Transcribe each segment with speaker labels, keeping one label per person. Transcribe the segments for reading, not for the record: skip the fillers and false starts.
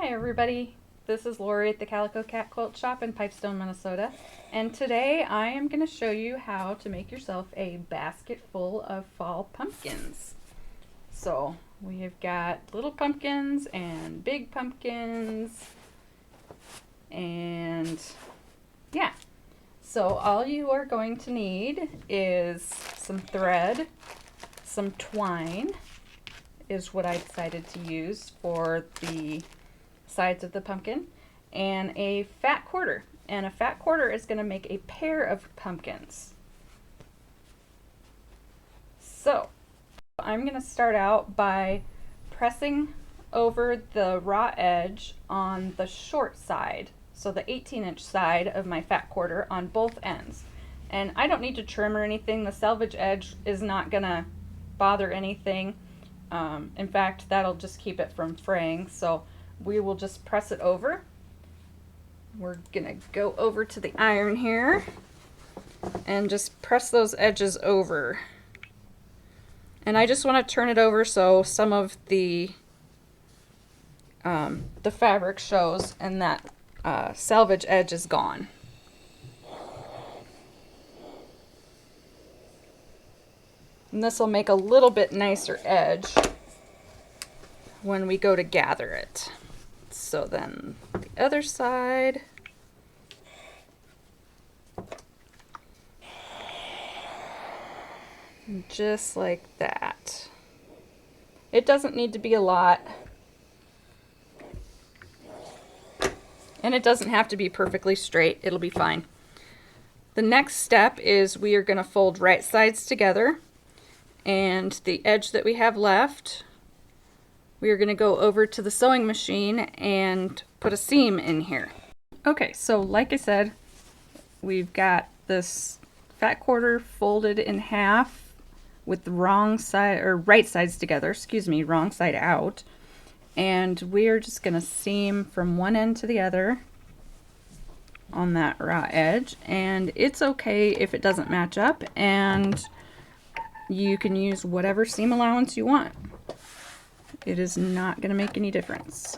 Speaker 1: Hi everybody, this is Lori at the Calico Cat Quilt Shop in Pipestone, Minnesota, and today I am going to show you how to make yourself a basket full of fall pumpkins. So we have got little pumpkins and big pumpkins, and yeah, so all you are going to need is some thread, some twine is what I decided to use for the sides of the pumpkin, and a fat quarter. And a fat quarter is going to make a pair of pumpkins. So I'm going to start out by pressing over the raw edge on the short side, so the 18-inch side of my fat quarter on both ends. And I don't need to trim or anything. The selvage edge is not going to bother anything. In fact, that'll just keep it from fraying. So we will just press it over. We're gonna go over to the iron here and just press those edges over. And I just want to turn it over so some of the fabric shows and that selvage edge is gone. And this will make a little bit nicer edge when we go to gather it. So then the other side. Just like that. It doesn't need to be a lot. And it doesn't have to be perfectly straight. It'll be fine. The next step is we are going to fold right sides together. And the edge that we have left, we are going to go over to the sewing machine and put a seam in here. Okay, so like I said, we've got this fat quarter folded in half with the wrong side, or right sides together, excuse me, wrong side out. And we are just going to seam from one end to the other on that raw edge. And it's okay if it doesn't match up, and you can use whatever seam allowance you want. It is not going to make any difference.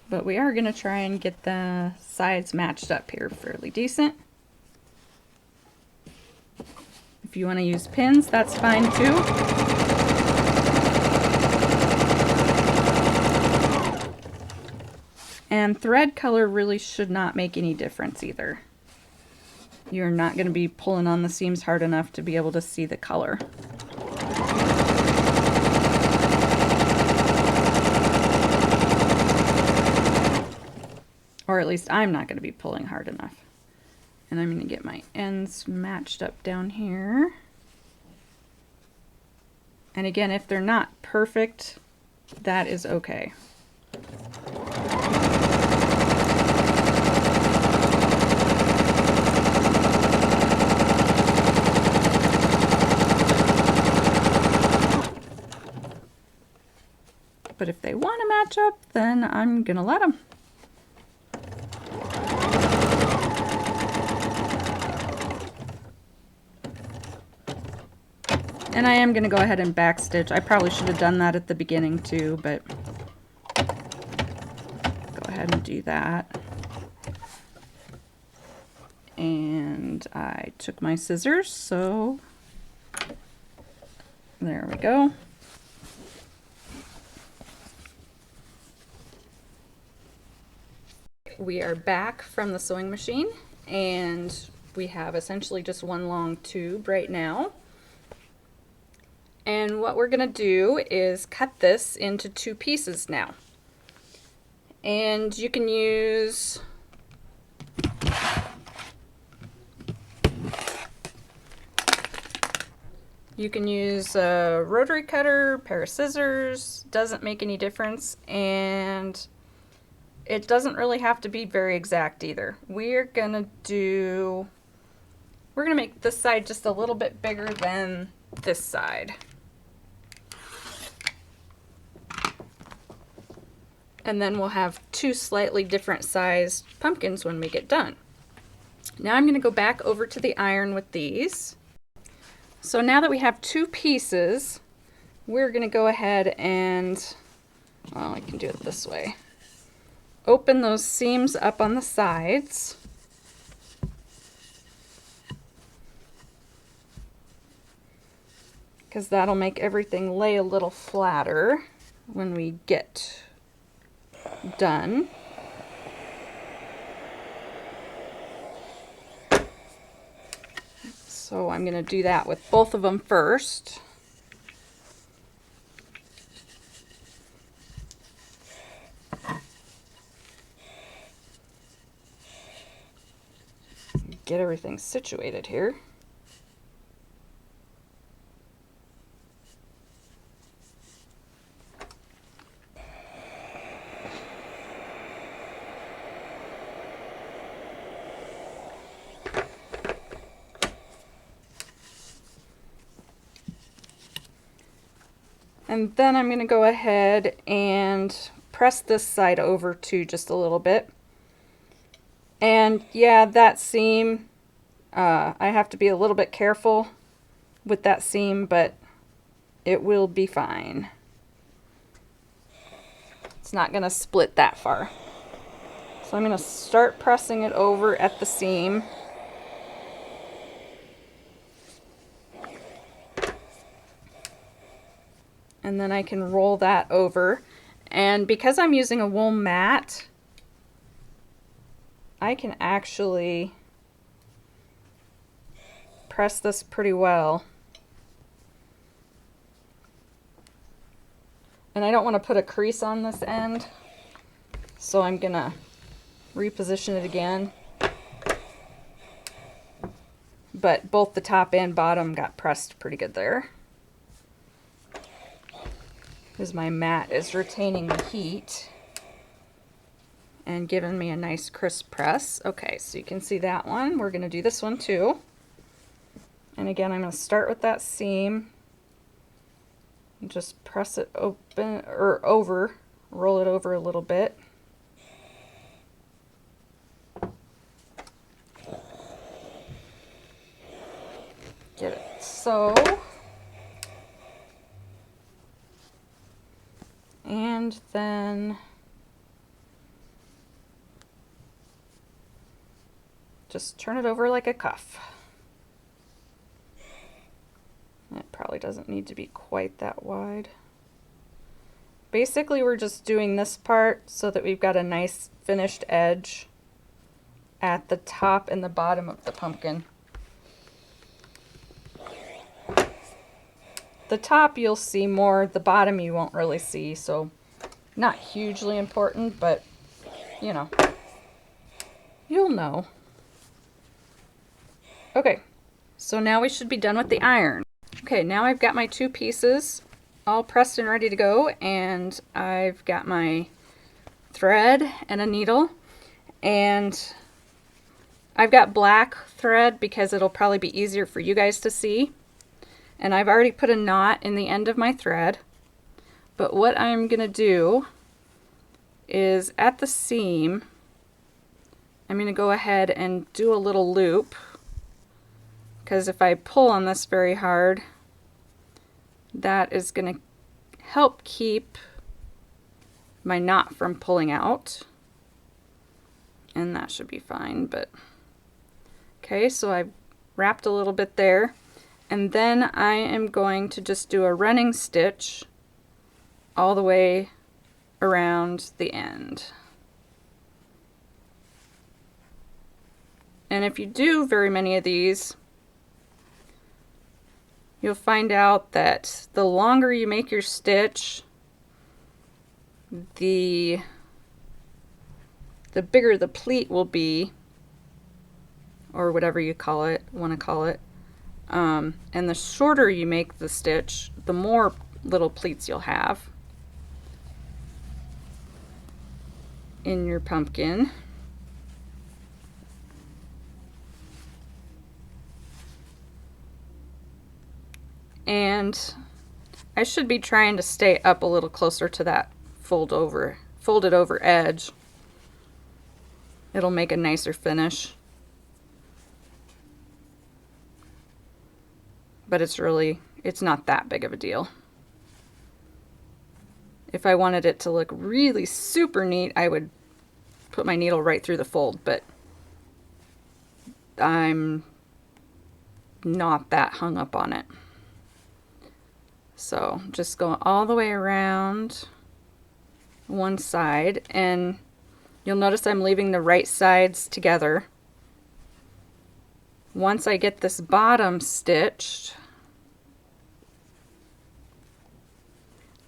Speaker 1: But we are going to try and get the sides matched up here fairly decent. If you want to use pins, that's fine too. And thread color really should not make any difference either. You're not going to be pulling on the seams hard enough to be able to see the color. Or at least I'm not going to be pulling hard enough. And I'm going to get my ends matched up down here. And again, if they're not perfect, that is okay. But if they want to match up, then I'm gonna let them. And I am gonna go ahead and backstitch. I probably should have done that at the beginning too, but go ahead and do that. And I took my scissors, so there we go. We are back from the sewing machine, and we have essentially just one long tube right now. And what we're going to do is cut this into two pieces now. And you can use a rotary cutter, pair of scissors, doesn't make any difference, and it doesn't really have to be very exact either. We're gonna make this side just a little bit bigger than this side. And then we'll have two slightly different sized pumpkins when we get done. Now I'm going to go back over to the iron with these. So now that we have two pieces, we're going to go ahead and, well, I can do it this way. Open those seams up on the sides. Because that'll make everything lay a little flatter when we get done. So I'm going to do that with both of them first. Get everything situated here. And then I'm going to go ahead and press this side over too just a little bit. And yeah, that seam, I have to be a little bit careful with that seam, but it will be fine. It's not going to split that far. So I'm going to start pressing it over at the seam. And then I can roll that over. And because I'm using a wool mat, I can actually press this pretty well. And I don't want to put a crease on this end, so I'm gonna reposition it again. But both the top and bottom got pressed pretty good there, because my mat is retaining the heat and giving me a nice crisp press. Okay, so you can see that one. We're going to do this one too. And again, I'm going to start with that seam. Just press it open or over, roll it over a little bit. Get it so. And then just turn it over like a cuff. It probably doesn't need to be quite that wide. Basically, we're just doing this part so that we've got a nice finished edge at the top and the bottom of the pumpkin. The top you'll see more, the bottom you won't really see, so not hugely important, but you know, you'll know. Okay, so now we should be done with the iron. Okay, now I've got my two pieces all pressed and ready to go, and I've got my thread and a needle, and I've got black thread because it'll probably be easier for you guys to see. And I've already put a knot in the end of my thread. But what I'm going to do is at the seam, I'm going to go ahead and do a little loop. Because if I pull on this very hard, that is going to help keep my knot from pulling out. And that should be fine, but okay, so I've wrapped a little bit there. And then I am going to just do a running stitch all the way around the end. And if you do very many of these, you'll find out that the longer you make your stitch, the bigger the pleat will be, or whatever you want to call it. And the shorter you make the stitch, the more little pleats you'll have in your pumpkin. And I should be trying to stay up a little closer to that folded over edge. It'll make a nicer finish. but it's not that big of a deal. If I wanted it to look really super neat, I would put my needle right through the fold, but I'm not that hung up on it. So just go all the way around one side, and you'll notice I'm leaving the right sides together. Once I get this bottom stitched,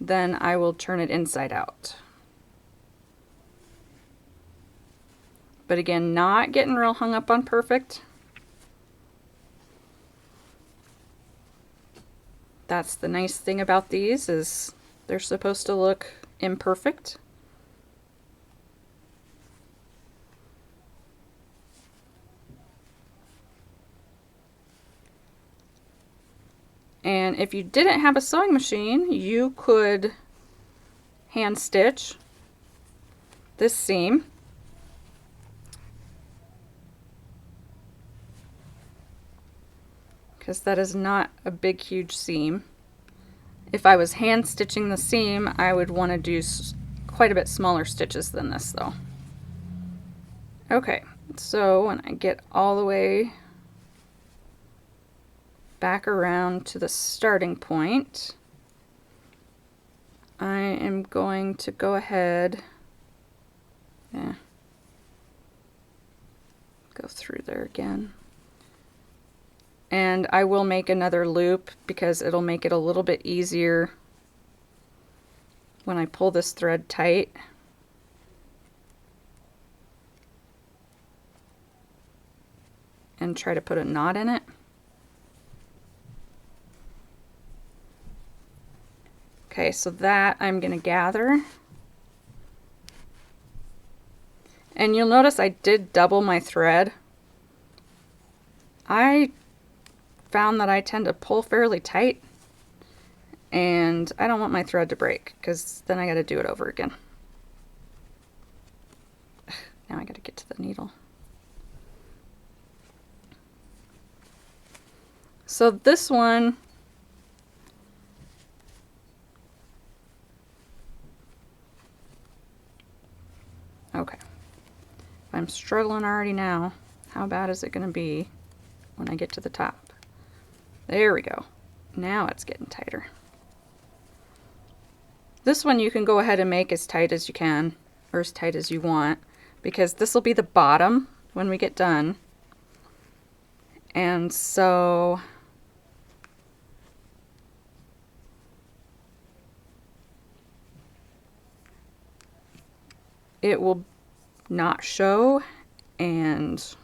Speaker 1: then I will turn it inside out. But again, not getting real hung up on perfect. That's the nice thing about these, is they're supposed to look imperfect. And if you didn't have a sewing machine, you could hand stitch this seam. Because that is not a big, huge seam. If I was hand stitching the seam, I would want to do quite a bit smaller stitches than this though. Okay, so when I get all the way back around to the starting point, I am going to go ahead, go through there again. And I will make another loop because it'll make it a little bit easier when I pull this thread tight. And try to put a knot in it. Okay, so that I'm going to gather. And you'll notice I did double my thread. I found that I tend to pull fairly tight, and I don't want my thread to break because then I got to do it over again. Now I got to get to the needle. So this one, okay, if I'm struggling already now, how bad is it going to be when I get to the top? There we go. Now it's getting tighter. This one you can go ahead and make as tight as you can, or as tight as you want, because this will be the bottom when we get done. And so it will not show, and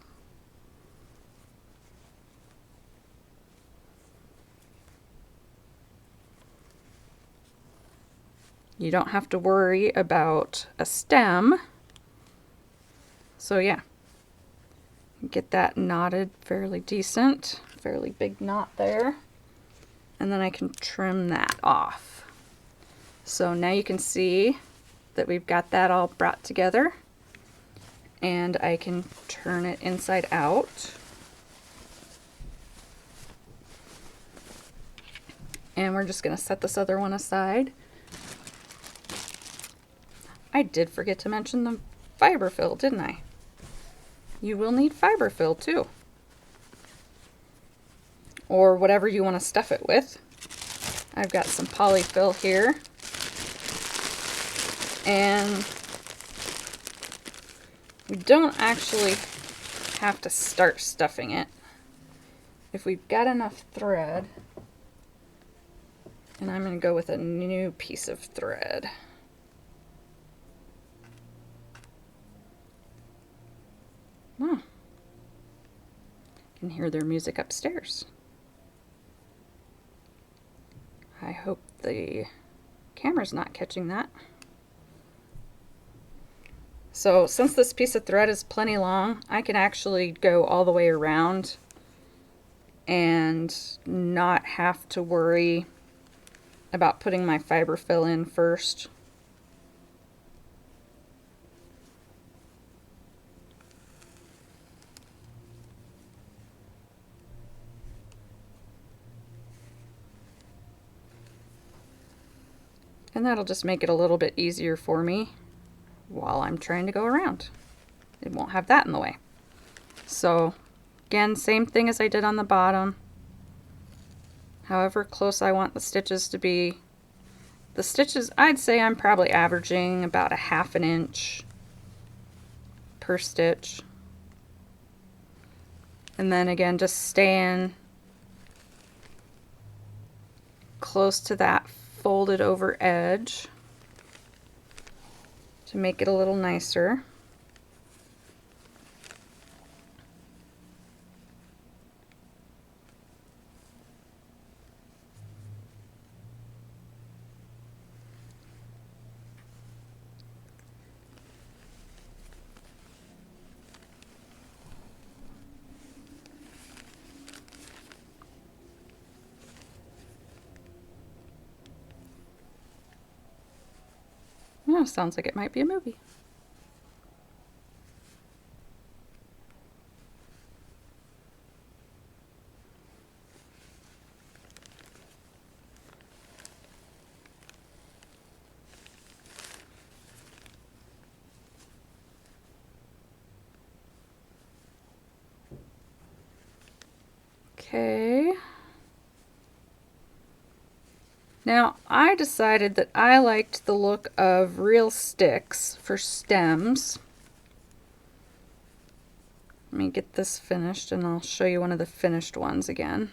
Speaker 1: you don't have to worry about a stem. So yeah, get that knotted fairly decent, fairly big knot there. And then I can trim that off. So now you can see that we've got that all brought together, and I can turn it inside out. And we're just going to set this other one aside. I did forget to mention the fiber fill, didn't I? You will need fiber fill too, or whatever you want to stuff it with. I've got some polyfill here, and we don't actually have to start stuffing it. If we've got enough thread, and I'm going to go with a new piece of thread. Oh, I can hear their music upstairs. I hope the camera's not catching that. So since this piece of thread is plenty long, I can actually go all the way around and not have to worry about putting my fiber fill in first. And that'll just make it a little bit easier for me while I'm trying to go around. It won't have that in the way. So again, same thing as I did on the bottom. However close I want the stitches to be. The stitches, I'd say I'm probably averaging about 1/2 inch per stitch. And then again, just staying close to that folded over edge to make it a little nicer. Oh, sounds like it might be a movie. Okay. Now, I decided that I liked the look of real sticks for stems. Let me get this finished and I'll show you one of the finished ones again.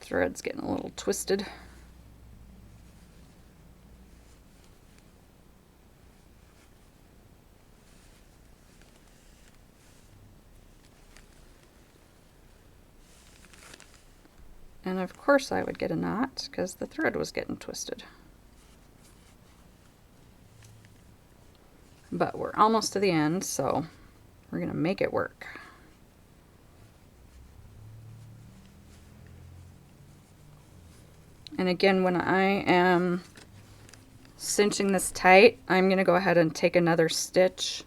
Speaker 1: Thread's getting a little twisted. And of course I would get a knot because the thread was getting twisted. But we're almost to the end, so we're gonna make it work. And again, when I am cinching this tight, I'm going to go ahead and take another stitch,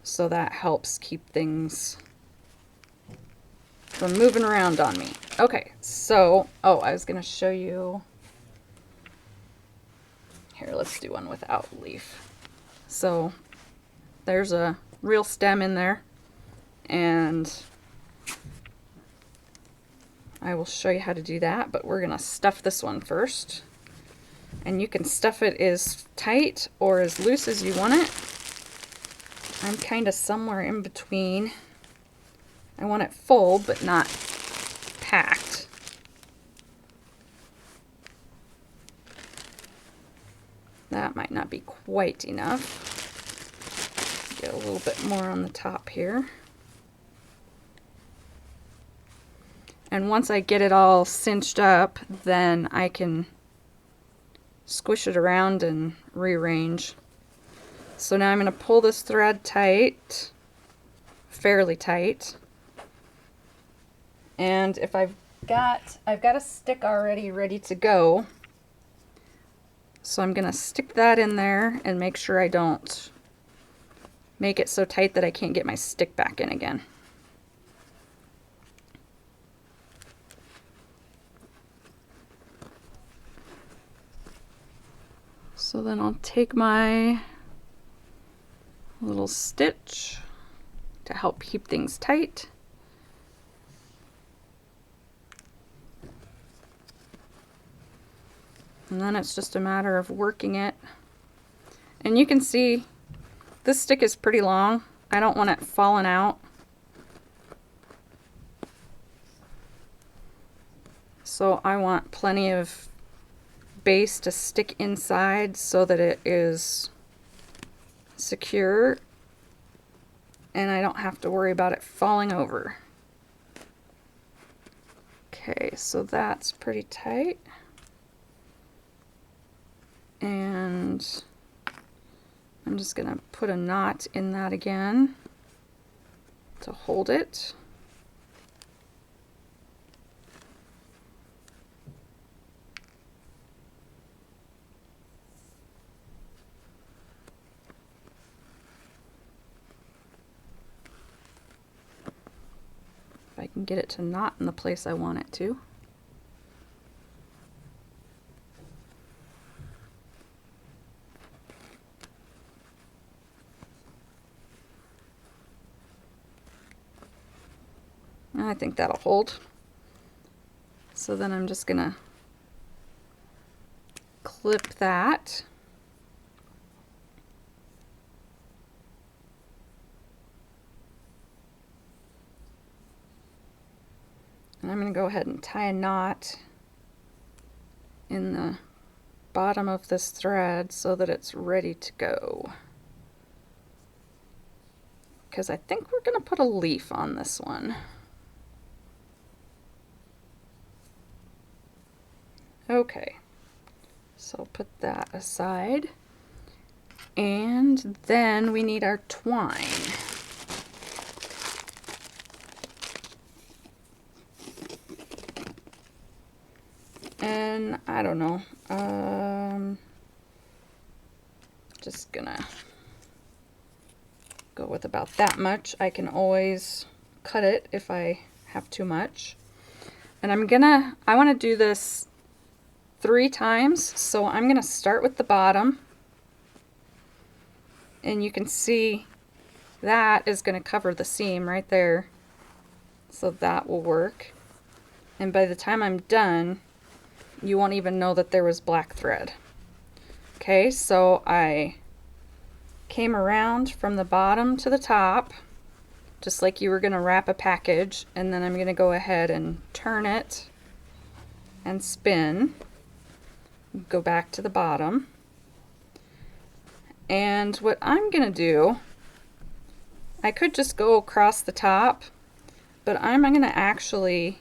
Speaker 1: so that helps keep things from moving around on me. Okay, so, oh, I was going to show you, here, let's do one without leaf. So there's a real stem in there, and I will show you how to do that, but we're gonna stuff this one first. And you can stuff it as tight or as loose as you want it. I'm kind of somewhere in between. I want it full, but not packed. That might not be quite enough. Get a little bit more on the top here. And once I get it all cinched up, then I can squish it around and rearrange. So now I'm going to pull this thread tight, fairly tight. And if I've got a stick already ready to go. So I'm going to stick that in there and make sure I don't make it so tight that I can't get my stick back in again. So then I'll take my little stitch to help keep things tight. And then it's just a matter of working it. And you can see this stick is pretty long. I don't want it falling out. So I want plenty of base to stick inside so that it is secure. and I don't have to worry about it falling over. Okay, so that's pretty tight. And I'm just gonna put a knot in that again to hold it. If I can get it to knot in the place I want it to. I think that'll hold. So then I'm just gonna clip that. And I'm gonna go ahead and tie a knot in the bottom of this thread so that it's ready to go. Because I think we're gonna put a leaf on this one. Okay, so I'll put that aside. And then we need our twine. And I don't know, just gonna go with about that much. I can always cut it if I have too much. And I want to do this 3 times, so I'm gonna start with the bottom, and you can see that is gonna cover the seam right there, so that will work. And by the time I'm done, you won't even know that there was black thread. Okay, so I came around from the bottom to the top, just like you were gonna wrap a package, and then I'm gonna go ahead and turn it and spin. Go back to the bottom. And what I'm gonna do, I could just go across the top, but I'm gonna actually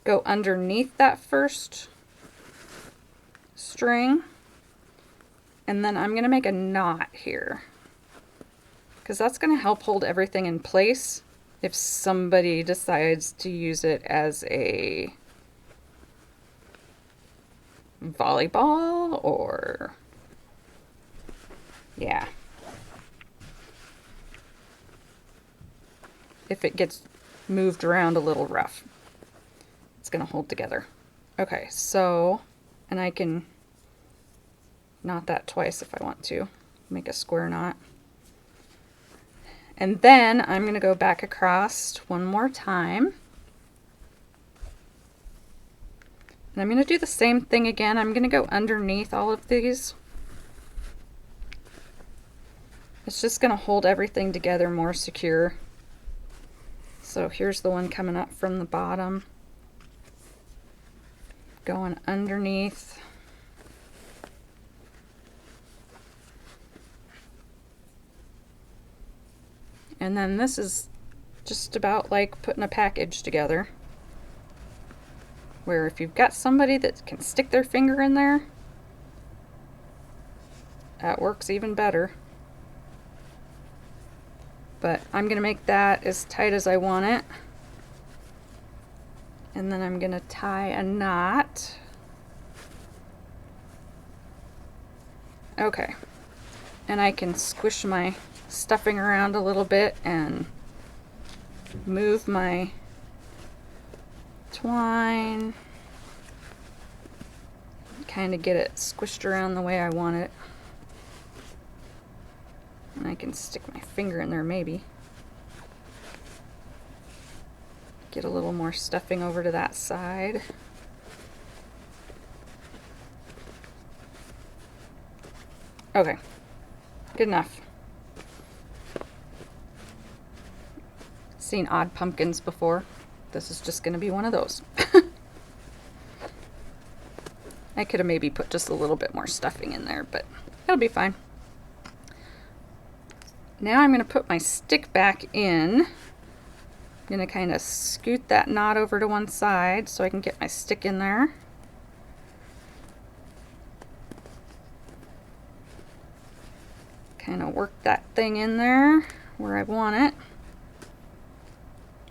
Speaker 1: go underneath that first string, and then I'm gonna make a knot here, because that's gonna help hold everything in place if somebody decides to use it as a volleyball, or yeah, if it gets moved around a little rough, it's gonna hold together. Okay, so, and I can knot that twice if I want to, make a square knot. And then I'm gonna go back across one more time. And I'm gonna do the same thing again. I'm gonna go underneath all of these. It's just gonna hold everything together more secure. So here's the one coming up from the bottom, going underneath. And then this is just about like putting a package together, where if you've got somebody that can stick their finger in there, that works even better. But I'm gonna make that as tight as I want it. And then I'm gonna tie a knot. Okay. And I can squish my stuffing around a little bit and move my twine, kind of get it squished around the way I want it. And I can stick my finger in there maybe. Get a little more stuffing over to that side. Okay, good enough. Seen odd pumpkins before. This is just gonna be one of those. I could have maybe put just a little bit more stuffing in there, but it'll be fine. Now I'm going to put my stick back in. I'm going to kind of scoot that knot over to one side so I can get my stick in there. Kind of work that thing in there where I want it.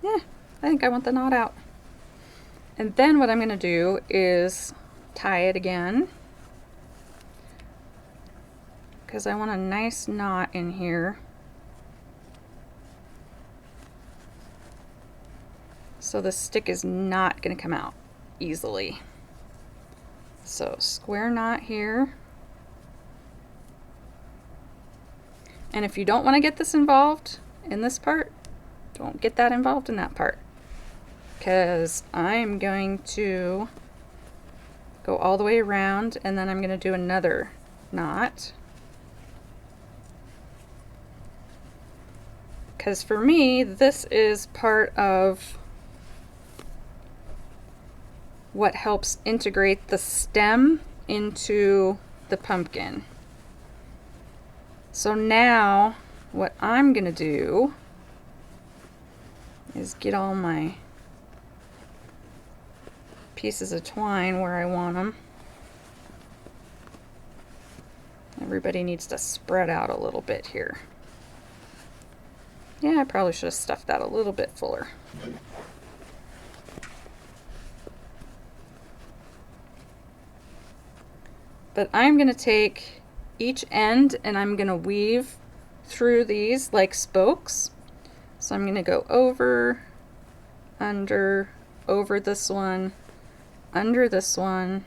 Speaker 1: Yeah, I think I want the knot out. And then what I'm going to do is tie it again, because I want a nice knot in here. So the stick is not going to come out easily. So square knot here. And if you don't want to get this involved in this part, don't get that involved in that part, because I'm going to go all the way around and then I'm going to do another knot. Because for me, this is part of what helps integrate the stem into the pumpkin. So now what I'm going to do is get all my pieces of twine where I want them. Everybody needs to spread out a little bit here. Yeah, I probably should have stuffed that a little bit fuller. But I'm going to take each end and I'm going to weave through these like spokes. So I'm going to go over, under, over this one, under this one,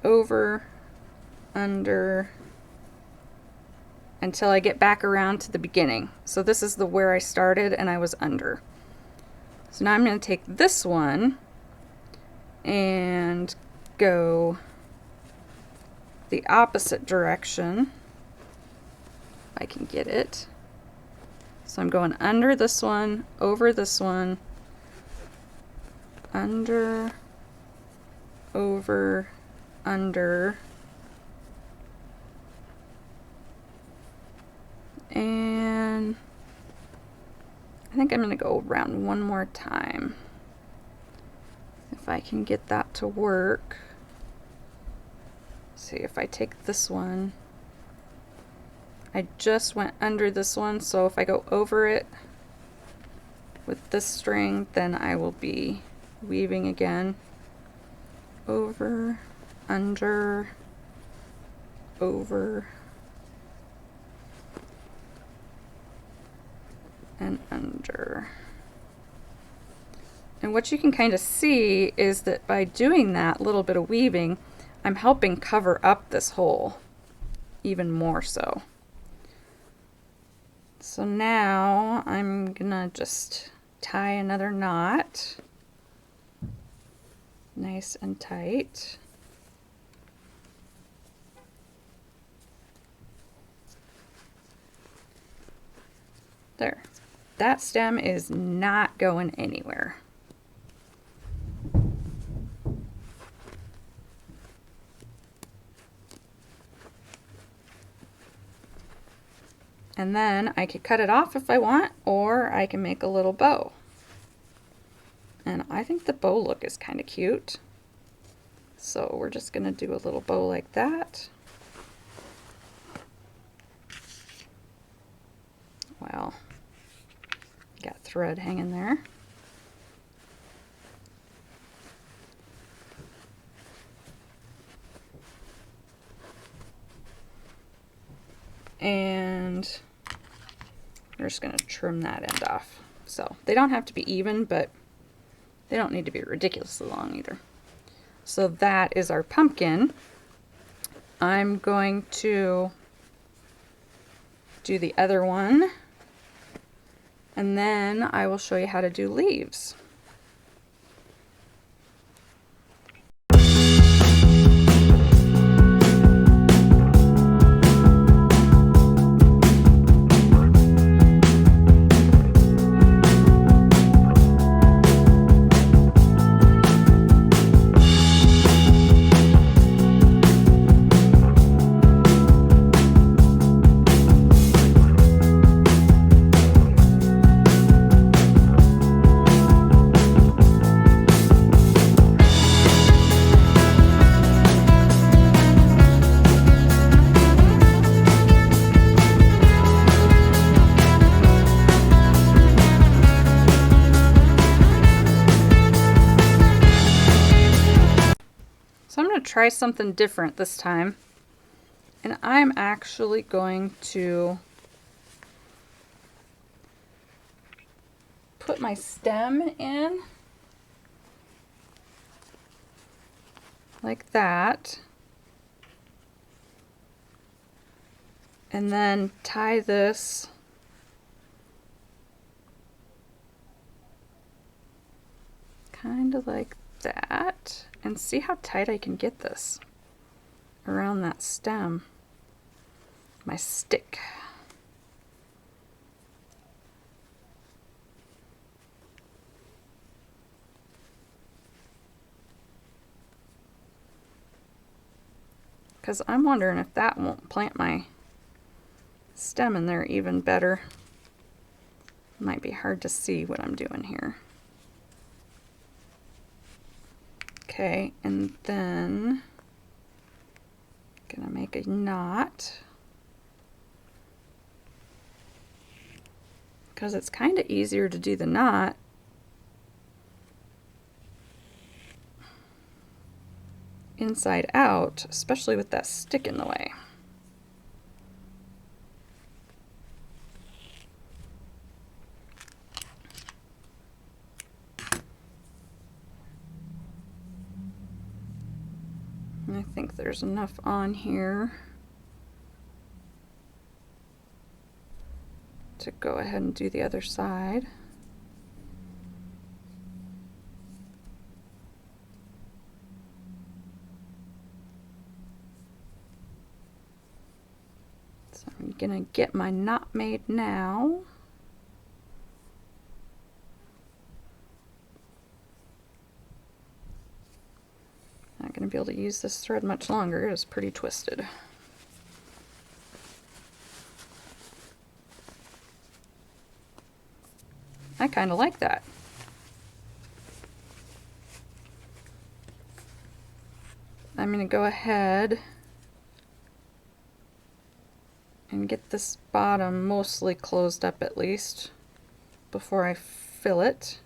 Speaker 1: over, under, until I get back around to the beginning. So this is where I started and I was under. So now I'm going to take this one and go the opposite direction. If I can get it. So I'm going under this one, over this one, under, over, under, and I think I'm going to go around one more time. If I can get that to work. See if I take this one. I just went under this one, so if I go over it with this string, then I will be weaving again. Over, under, over, and under. And what you can kind of see is that by doing that little bit of weaving, I'm helping cover up this hole even more so. So now I'm gonna just tie another knot, nice and tight. There. That stem is not going anywhere. And then I could cut it off if I want, or I can make a little bow. And I think the bow look is kind of cute. So we're just going to do a little bow like that. Well, got thread hanging there. And we're just going to trim that end off. So they don't have to be even, but they don't need to be ridiculously long either. So that is our pumpkin. I'm going to do the other one, and then I will show you how to do leaves. So I'm going to try something different this time. And I'm actually going to put my stem in like that. And then tie this kind of like that. And see how tight I can get this around that stem. My stick. Because I'm wondering if that won't plant my stem in there even better. Might be hard to see what I'm doing here. Okay, and then gonna make a knot. Because it's kind of easier to do the knot inside out, especially with that stick in the way. And I think there's enough on here to go ahead and do the other side. So I'm gonna get my knot made now. Not gonna be able to use this thread much longer. It's pretty twisted. I kind of like that. I'm going to go ahead and get this bottom mostly closed up at least before I fill it.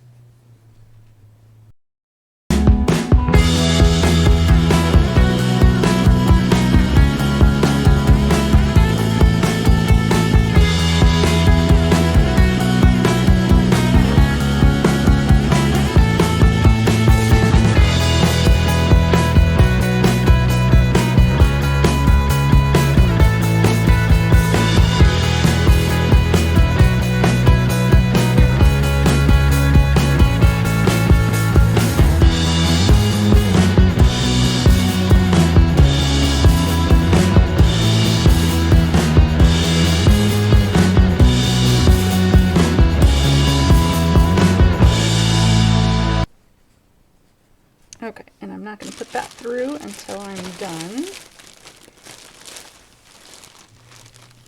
Speaker 1: Okay, and I'm not going to put that through until I'm done.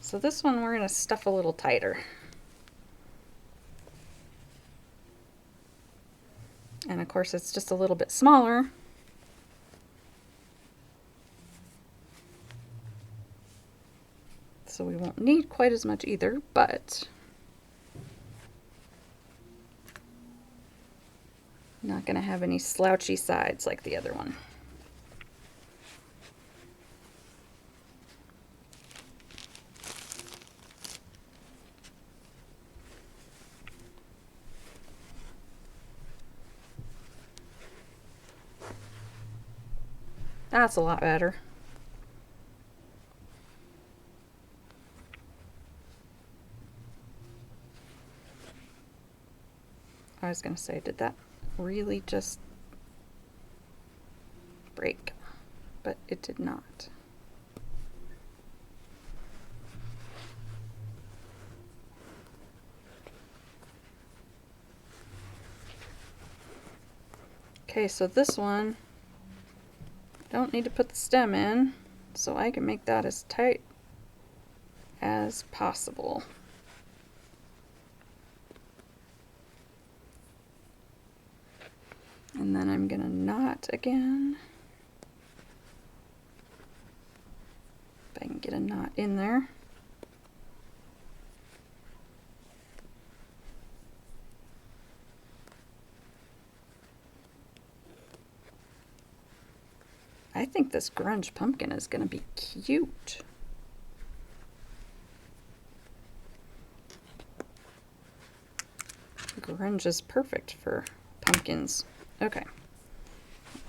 Speaker 1: So this one we're going to stuff a little tighter. And of course it's just a little bit smaller. So we won't need quite as much either, but not going to have any slouchy sides like the other one. That's a lot better. I was going to say, did that really just break? But it did not. Okay, so this one, don't need to put the stem in, so I can make that as tight as possible. And then I'm gonna knot again. If I can get a knot in there. I think this grunge pumpkin is going to be cute. Grunge is perfect for pumpkins. Okay,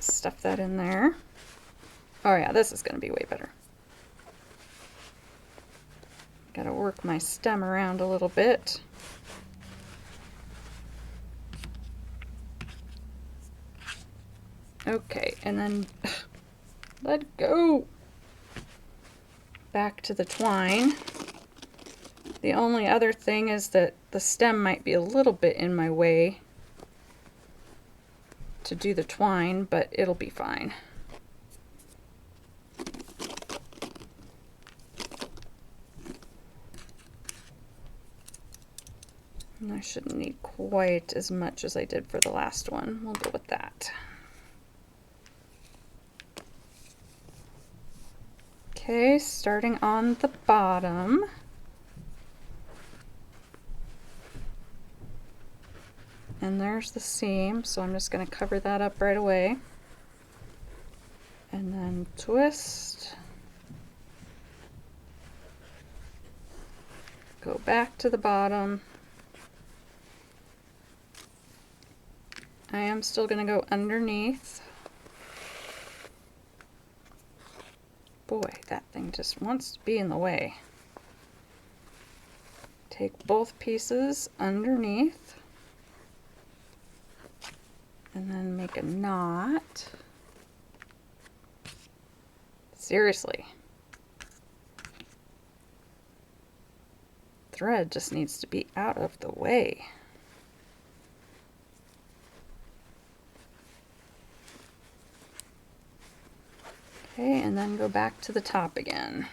Speaker 1: stuff that in there. Oh yeah, this is going to be way better. Gotta work my stem around a little bit. Okay, and then let go. Back to the twine. The only other thing is that the stem might be a little bit in my way to do the twine, but it'll be fine. And I shouldn't need quite as much as I did for the last one. We'll go with that. Okay, starting on the bottom. And there's the seam, so I'm just going to cover that up right away. And then twist. Go back to the bottom. I am still going to go underneath. Boy, that thing just wants to be in the way. Take both pieces underneath. And then make a knot. Seriously. Thread just needs to be out of the way. Okay, and then go back to the top again.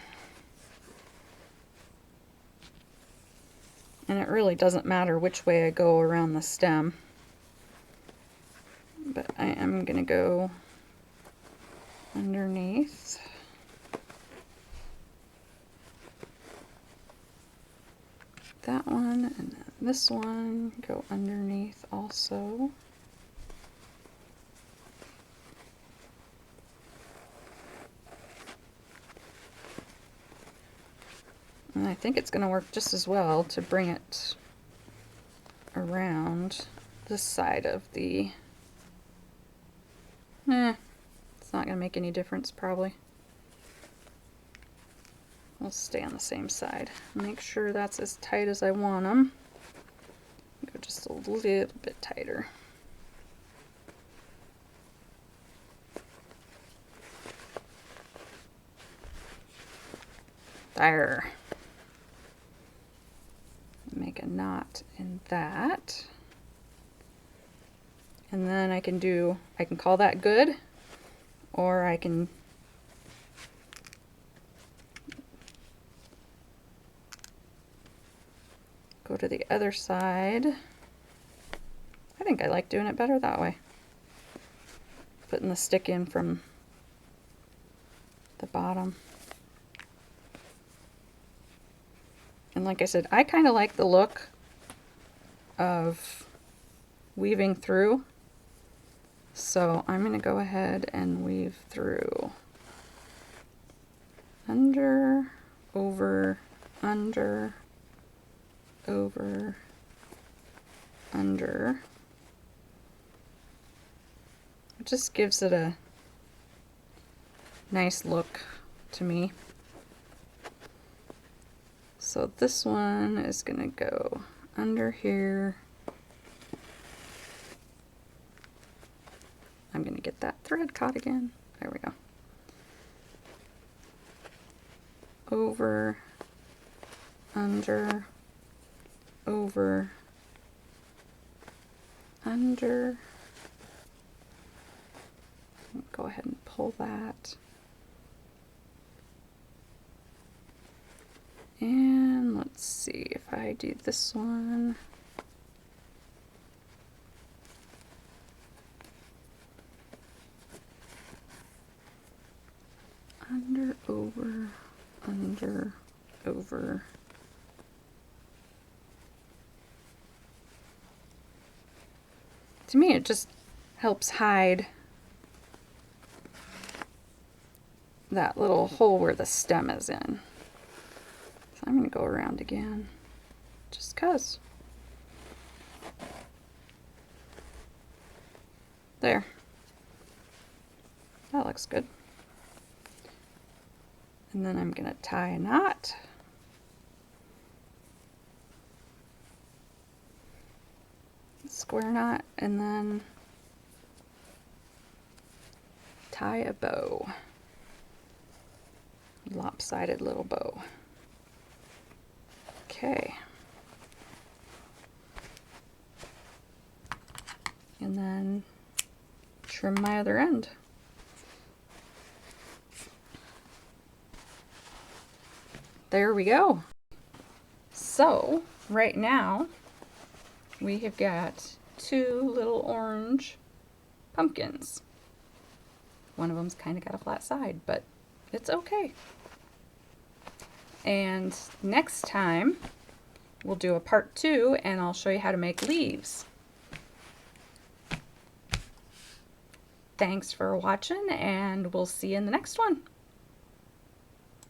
Speaker 1: And it really doesn't matter which way I go around the stem. But I am going to go underneath. That one, and then this one, go underneath also. And I think it's going to work just as well to bring it around this side of the... it's not going to make any difference probably. We'll stay on the same side. Make sure that's as tight as I want them. Go just a little bit tighter. There. Make a knot in that. And then I can call that good, or I can go to the other side. I think I like doing it better that way. Putting the stick in from the bottom. And like I said, I kind of like the look of weaving through. So I'm going to go ahead and weave through. Under, over, under, over, under. It just gives it a nice look to me. So this one is going to go under here. I'm going to get that thread caught again. There we go. Over, under, over, under. Go ahead and pull that. And let's see if I do this one. Under, over, under, over. To me, it just helps hide that little hole where the stem is in. So I'm going to go around again, just 'cause. There. That looks good. And then I'm going to tie a knot. Square knot, and then tie a bow. Lopsided little bow. Okay. And then trim my other end. There we go. So right now we have got 2 little orange pumpkins. One of them's kind of got a flat side, but it's okay. And next time we'll do a part 2 and I'll show you how to make leaves. Thanks for watching, and we'll see you in the next one.